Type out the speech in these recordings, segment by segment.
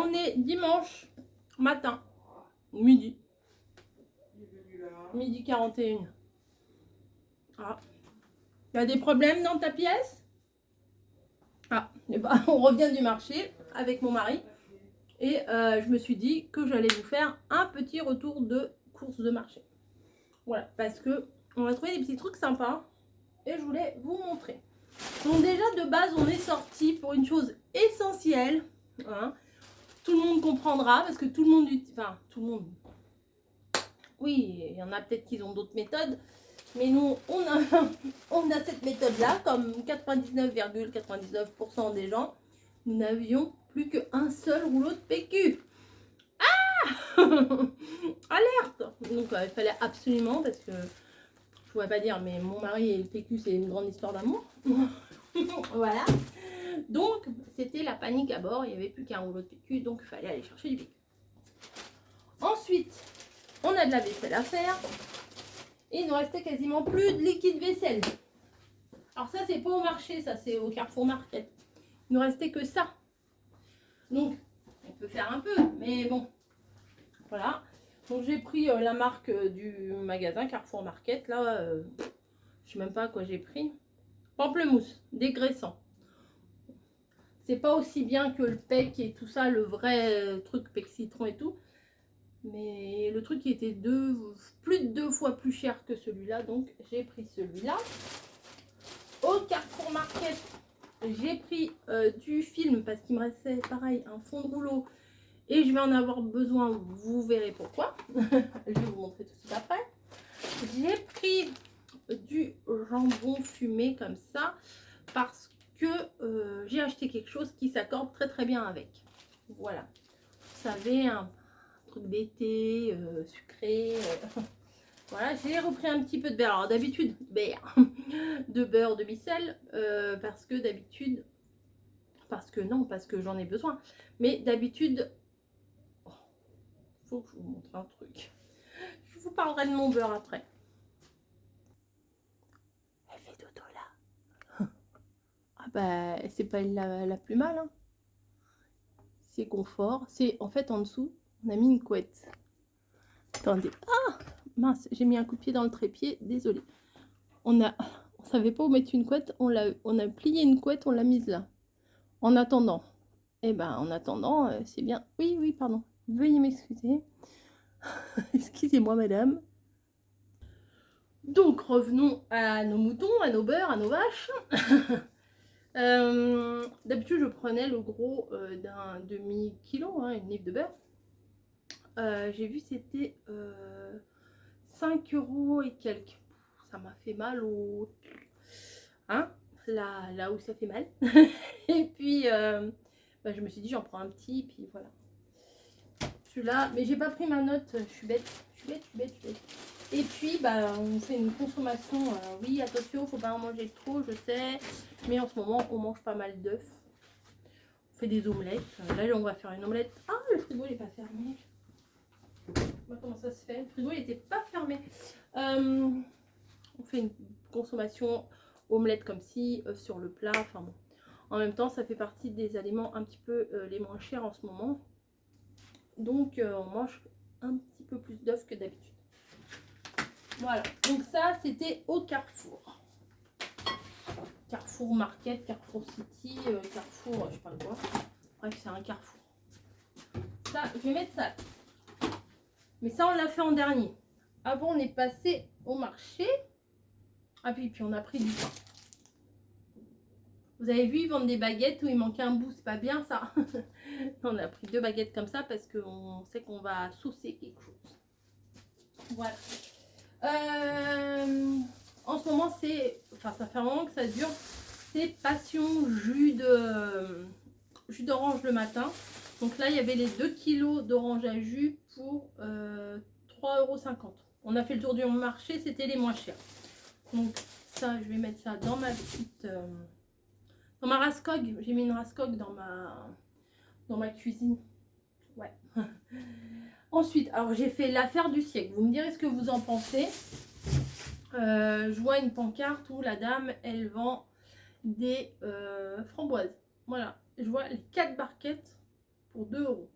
On est dimanche matin, midi. Midi 41. Ah. Il y a des problèmes dans ta pièce? Ah, et bah, on revient du marché avec mon mari. Et je me suis dit que j'allais vous faire un petit retour de course de marché. Voilà, parce que on va trouver des petits trucs sympas. Et je voulais vous montrer. Donc déjà, de base, on est sorti pour une chose essentielle. Hein. Tout le monde comprendra, parce que tout le monde... Enfin, tout le monde... Oui, il y en a peut-être qui ont d'autres méthodes. Mais nous, on a cette méthode-là, comme 99,99% des gens. Nous n'avions plus qu'un seul rouleau de PQ. Ah Alerte. Donc, il fallait absolument, parce que je pourrais pas dire, mais mon mari et le PQ, c'est une grande histoire d'amour. Voilà. Donc, c'était la panique à bord. Il n'y avait plus qu'un rouleau de PQ, donc il fallait aller chercher du PQ. Ensuite, on a de la vaisselle à faire. Et il nous restait quasiment plus de liquide vaisselle. Alors ça, c'est pas au marché, ça c'est au Carrefour Market. Il nous restait que ça. Donc, on peut faire un peu, mais bon. Voilà. Donc j'ai pris la marque du magasin Carrefour Market. Là, je sais même pas quoi j'ai pris. Pamplemousse, dégraissant. C'est pas aussi bien que le PEC et tout ça, le vrai truc PEC citron et tout. Mais le truc qui était plus de 2 fois plus cher que celui-là, donc j'ai pris celui-là. Au Carrefour Market, j'ai pris du film parce qu'il me restait pareil un fond de rouleau et je vais en avoir besoin, vous verrez pourquoi. Je vais vous montrer tout de suite après. J'ai pris du jambon fumé comme ça parce que j'ai acheté quelque chose qui s'accorde très très bien avec. Voilà, vous savez, un truc d'été sucré. Voilà, j'ai repris un petit peu de beurre. Alors d'habitude, de beurre de micelle, parce que d'habitude, parce que j'en ai besoin. Mais d'habitude, oh, faut que je vous montre un truc. Je vous parlerai de mon beurre après. Elle fait dodo là. Ah bah, c'est pas la plus mal. Hein. C'est confort. C'est en fait en dessous, on a mis une couette. Attendez. Ah mince, j'ai mis un coup de pied dans le trépied. Désolée. On savait pas où mettre une couette. On a plié une couette, on l'a mise là. En attendant. Eh ben, en attendant, c'est bien. Oui, oui, pardon. Veuillez m'excuser. Excusez-moi, madame. Donc, revenons à nos moutons, à nos beurs, à nos vaches. D'habitude, je prenais le gros d'un demi-kilo, hein, une livre de beurre. J'ai vu, c'était 5 € et quelques. Ça m'a fait mal au... Hein, là où ça fait mal. Et puis, bah, je me suis dit, j'en prends un petit, puis voilà. Celui-là, mais j'ai pas pris ma note, je suis bête. Et puis, bah, on fait une consommation. Oui, attention, faut pas en manger trop, je sais. Mais en ce moment, on mange pas mal d'œufs. On fait des omelettes. Là, on va faire une omelette. Ah, le frigo, il est pas fermé. Comment ça se fait? Le frigo, il était pas fermé. On fait une consommation omelette comme ci, œufs sur le plat. Enfin bon. En même temps, ça fait partie des aliments un petit peu les moins chers en ce moment. Donc, on mange un petit peu plus d'œufs que d'habitude. Voilà, donc ça c'était au Carrefour. Carrefour Market, Carrefour City, Carrefour, je sais pas quoi. Bref, c'est un Carrefour. Ça, je vais mettre ça. Mais ça, on l'a fait en dernier. Avant, on est passé au marché. Ah puis on a pris du pain. Vous avez vu, ils vendent des baguettes où il manquait un bout, c'est pas bien ça. On a pris 2 baguettes comme ça parce qu'on sait qu'on va saucer quelque chose. Voilà. En ce moment, c'est... Enfin, ça fait un moment que ça dure. C'est passion jus d'orange le matin. Donc là, il y avait les 2 kilos d'orange à jus pour 3,50 €. On a fait le tour du marché, c'était les moins chers. Donc ça, je vais mettre ça dans ma petite... dans ma Rascog. J'ai mis une Rascog dans ma cuisine. Ouais. Ensuite, alors j'ai fait l'affaire du siècle. Vous me direz ce que vous en pensez. Je vois une pancarte où la dame, elle vend des framboises. Voilà. Je vois les 4 barquettes pour 2 euros.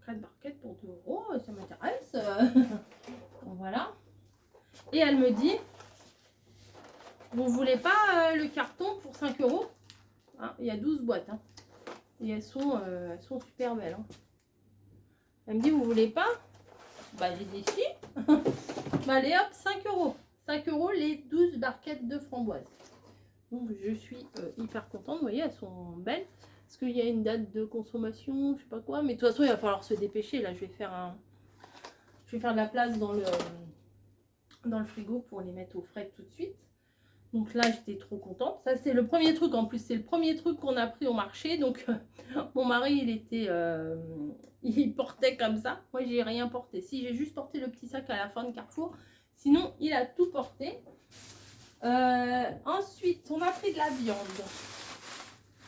4 barquettes pour 2 euros, ça m'intéresse. Bon, voilà. Et elle me dit, vous voulez pas le carton pour 5 euros? Hein, il y a 12 boîtes. Hein. Et elles sont super belles. Hein. Elle me dit, vous voulez pas? Bah, j'ai dit si. Bah, allez hop, 5 euros. 5 euros les 12 barquettes de framboises. Donc, je suis hyper contente. Vous voyez, elles sont belles. Est-ce qu'il y a une date de consommation? Je sais pas quoi. Mais de toute façon, il va falloir se dépêcher. Là, je vais faire de la place dans le frigo pour les mettre au frais tout de suite. Donc là, j'étais trop contente. Ça, c'est le premier truc. En plus, c'est le premier truc qu'on a pris au marché. Donc, mon mari, il portait comme ça. Moi, j'ai rien porté. Si, j'ai juste porté le petit sac à la fin de Carrefour. Sinon, il a tout porté. Ensuite, on a pris de la viande.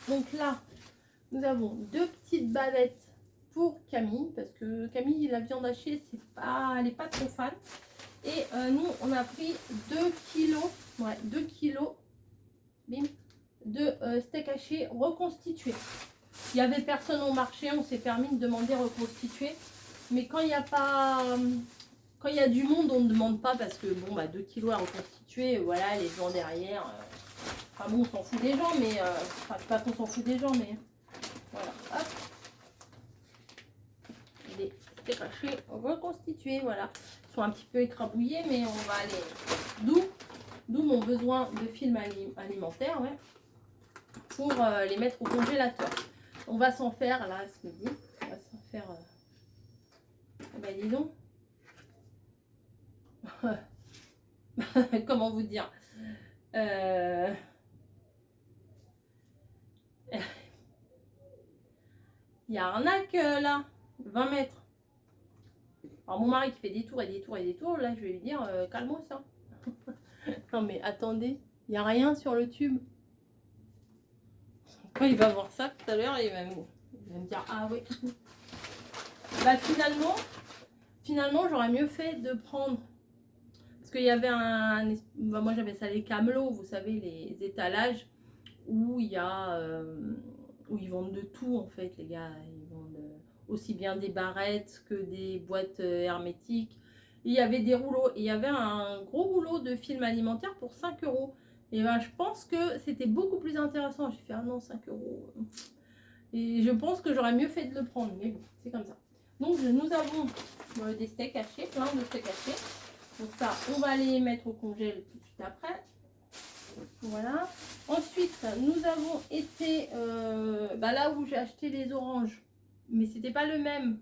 Donc là, nous avons 2 petites bavettes pour Camille. Parce que Camille, la viande hachée, elle n'est pas trop fan. Et nous, on a pris 2 kilos, ouais, 2 kilos bim, de steak haché reconstitué. Il n'y avait personne au marché, on s'est permis de demander reconstitué. Mais quand il y a pas... Quand il y a du monde, on ne demande pas parce que bon, bah 2 kilos à reconstituer, voilà, les gens derrière. Enfin bon, on s'en fout des gens, mais enfin, c'est pas qu'on s'en fout des gens, mais voilà, hop. Les steaks hachés reconstitués, voilà. Ils sont un petit peu écrabouillés, mais on va aller. D'où mon besoin de film alimentaire, ouais, pour les mettre au congélateur. On va s'en faire là ce midi. On va s'en faire. Ben dis donc. Comment vous dire, il y a un arc là, 20 mètres. Alors mon mari qui fait des tours et des tours et des tours, là je vais lui dire calme-moi ça. Non mais attendez, il n'y a rien sur le tube. Quand il va voir ça tout à l'heure, il va me dire ah oui. Bah finalement j'aurais mieux fait de prendre. Parce qu'il y avait moi j'avais ça les camelots, vous savez, les étalages où il y a où ils vendent de tout en fait, les gars. Ils vendent aussi bien des barrettes que des boîtes hermétiques. Il y avait des rouleaux, et il y avait un gros rouleau de film alimentaire pour 5 euros. Et ben je pense que c'était beaucoup plus intéressant. J'ai fait ah non, 5 euros. Et je pense que j'aurais mieux fait de le prendre, mais bon, c'est comme ça. Donc nous avons des steaks hachés, plein de steaks hachés. Donc ça, on va les mettre au congèle tout de suite après. Voilà. Ensuite, nous avons été là où j'ai acheté les oranges. Mais c'était pas le même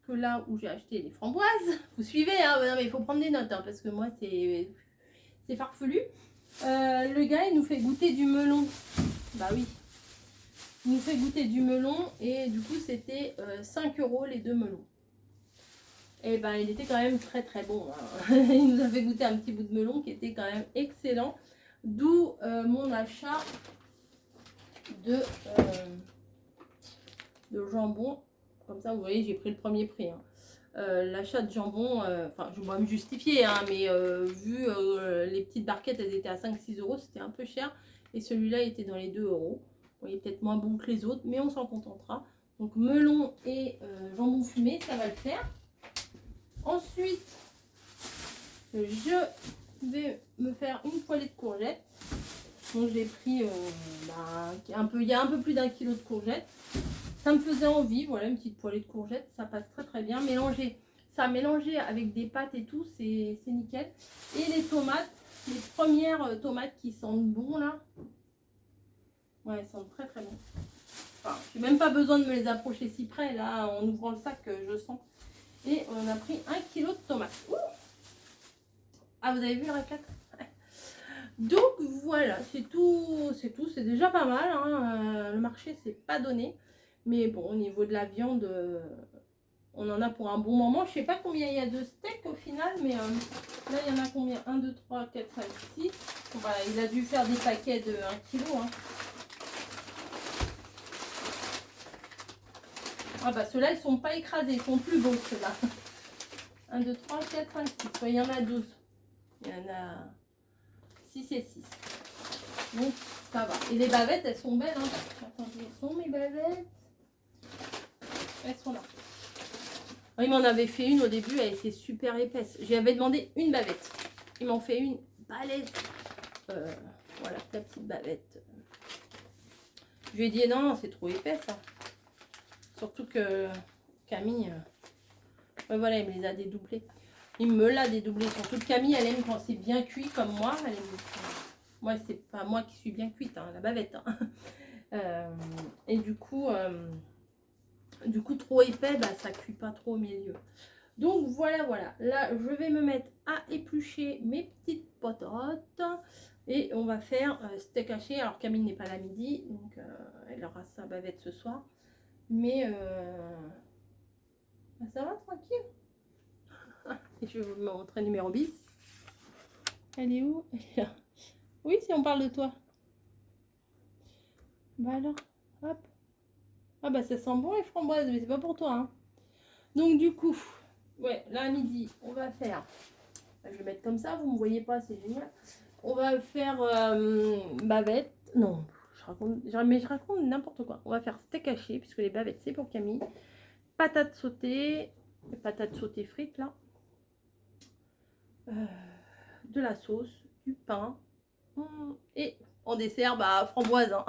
que là où j'ai acheté les framboises. Vous suivez, hein? Non, mais il faut prendre des notes, hein, parce que moi, c'est farfelu. Le gars, il nous fait goûter du melon. Bah oui. Il nous fait goûter du melon. Et du coup, c'était 5 euros les 2 melons. Et ben il était quand même très très bon. Hein. Il nous a fait goûter un petit bout de melon qui était quand même excellent. D'où mon achat de jambon. Comme ça, vous voyez, j'ai pris le premier prix. Hein. L'achat de jambon, enfin, je vais me justifier, hein, mais vu les petites barquettes, elles étaient à 5-6 euros, c'était un peu cher. Et celui-là, il était dans les 2 euros. Bon, il est peut-être moins bon que les autres, mais on s'en contentera. Donc, melon et jambon fumé, ça va le faire. Ensuite, je vais me faire une poêlée de courgettes. Donc j'ai pris il y a un peu plus d'1 kilo de courgettes. Ça me faisait envie, voilà, une petite poêlée de courgettes, ça passe très très bien. Mélanger avec des pâtes et tout, c'est nickel. Et les tomates, les premières tomates qui sentent bon là. Ouais, elles sentent très très bon. Enfin, j'ai même pas besoin de me les approcher si près, là, en ouvrant le sac, je sens. Et on a pris 1 kilo de tomates. Ouh, ah, vous avez vu le récap? Donc voilà, c'est tout, c'est déjà pas mal. Hein. Le marché, c'est pas donné. Mais bon, au niveau de la viande, on en a pour un bon moment. Je sais pas combien il y a de steaks au final, mais là, il y en a combien? 1, 2, 3, 4, 5, 6. Voilà, il a dû faire des paquets de 1 kilo. Hein. Ah bah ceux-là, ils sont pas écrasés, ils sont plus beaux ceux-là. 1, 2, 3, 4, 5, 6. Il y en a 12. Il y en a 6 et 6. Donc ça va. Et les bavettes, elles sont belles. Hein. Attendez, elles sont mes bavettes. elles sont là. Il m'en avait fait une au début, elle était super épaisse. J'avais demandé une bavette. Ils m'ont fait une balèze. Voilà, la petite bavette. Je lui ai dit non, c'est trop épaisse. Hein. Surtout que Camille, voilà, il me les a dédoublés. Il me l'a dédoublé. Surtout que Camille, elle aime quand c'est bien cuit comme moi. Elle aime... Moi, c'est pas moi qui suis bien cuite, hein, la bavette. Hein. Et du coup, trop épais, bah, ça cuit pas trop au milieu. Donc voilà, voilà. Là, je vais me mettre à éplucher mes petites patates. Et on va faire steak haché. Alors Camille n'est pas là midi, donc elle aura sa bavette ce soir. Mais bah, ça va, tranquille. Et je vais vous montrer numéro bis. Elle est où? Elle est là. Oui, si on parle de toi. Bah alors, hop. Ah bah ça sent bon les framboises, mais c'est pas pour toi. Hein. Donc du coup, ouais, là à midi, on va faire... Je vais mettre comme ça, vous me voyez pas, c'est génial. On va faire bavette. Non, je raconte n'importe quoi. On va faire steak haché, puisque les bavettes, c'est pour Camille. Patates sautées frites, là. De la sauce, du pain. Et en dessert, bah, framboise. Hein.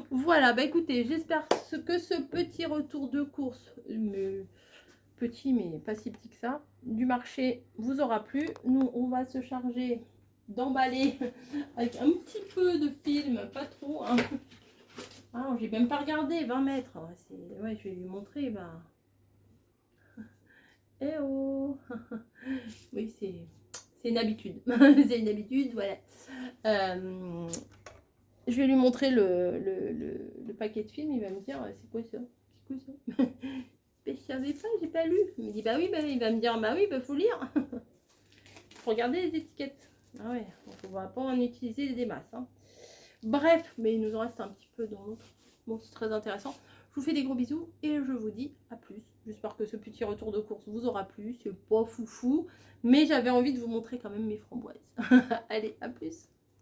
Voilà, bah écoutez, j'espère que ce petit retour de course, petit mais pas si petit que ça, du marché vous aura plu. Nous, on va se charger d'emballer avec un petit peu de film, pas trop. Hein. Ah, j'ai même pas regardé, 20 mètres. Ouais, je vais lui montrer. Bah. Eh oh. Oui, c'est une habitude. C'est une habitude, voilà. Je vais lui montrer le paquet de films. Il va me dire, c'est quoi ça? C'est quoi ça? Je savais pas, j'ai pas lu. Il me dit, bah oui, bah, il va me dire, bah oui, bah faut lire. Faut regarder les étiquettes. Ah ouais, donc on va pas en utiliser des masses. Hein. Bref, mais il nous en reste un petit peu dans l'autre. Bon, c'est très intéressant. Je vous fais des gros bisous et je vous dis à plus. J'espère que ce petit retour de course vous aura plu. C'est pas foufou, mais j'avais envie de vous montrer quand même mes framboises. Allez, à plus.